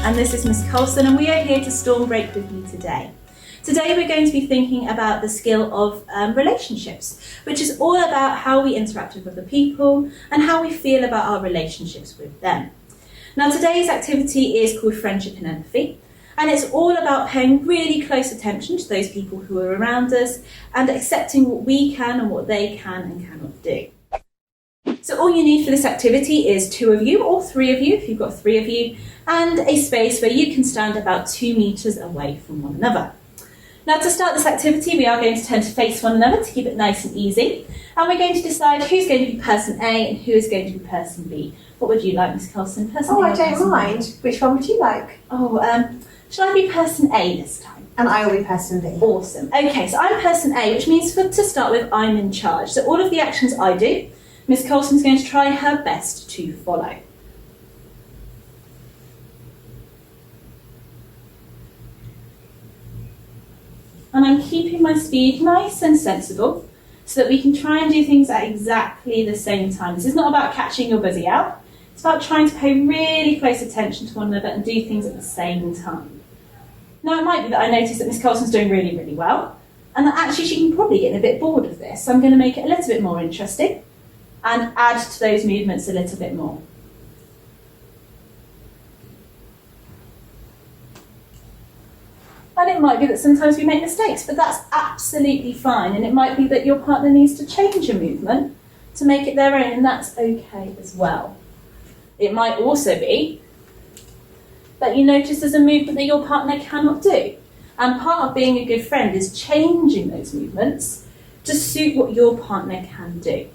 and this is Miss Coulson, and we are here to Stormbreak with you today. Today we're going to be thinking about the skill of relationships, which is all about how we interact with other people and how we feel about our relationships with them. Now today's activity is called Friendship and Empathy, and it's all about paying really close attention to those people who are around us and accepting what we can and what they can and cannot do. So all you need for this activity is 2 of you, or 3 of you if you've got 3 of you, and a space where you can stand about 2 metres away from one another. Now to start this activity, we are going to turn to face one another to keep it nice and easy, and we're going to decide who's going to be person A and who is going to be person B. What would you like, Miss Coulson? Person A I or don't person mind. B? Which one would you like? Shall I be person A this time? And I will be person B. Awesome. Okay, so I'm person A, which means to start with, I'm in charge. So all of the actions I do, Miss Coulson's going to try her best to follow. And I'm keeping my speed nice and sensible so that we can try and do things at exactly the same time. This is not about catching your buzzy out. It's about trying to pay really close attention to one another and do things at the same time. Now it might be that I notice that Miss Coulson's doing really, really well, and that actually she can probably get a bit bored of this. So I'm going to make it a little bit more interesting and add to those movements a little bit more. And it might be that sometimes we make mistakes, but that's absolutely fine. And it might be that your partner needs to change a movement to make it their own, and that's okay as well. It might also be that you notice there's a movement that your partner cannot do. And part of being a good friend is changing those movements to suit what your partner can do.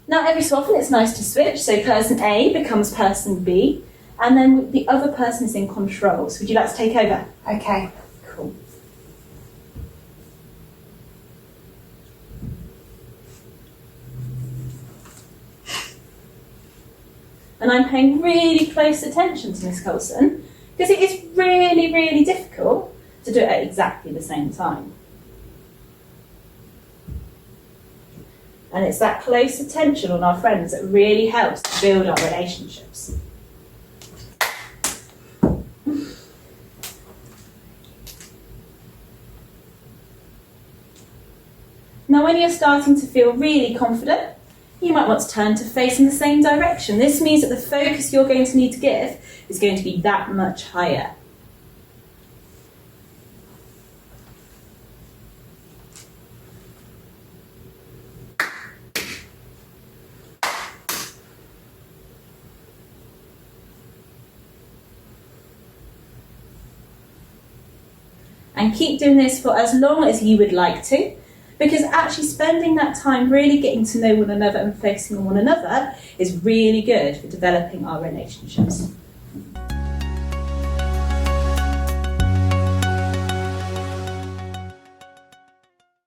Now, every so often it's nice to switch, so person A becomes person B, and then the other person is in control. So would you like to take over? Okay. Cool. And I'm paying really close attention to Miss Coulson, because it is really, really difficult to do it at exactly the same time. And it's that close attention on our friends that really helps to build our relationships. Now when you're starting to feel really confident, you might want to turn to face in the same direction. This means that the focus you're going to need to give is going to be that much higher. And keep doing this for as long as you would like to, because actually spending that time really getting to know one another and focusing on one another is really good for developing our relationships.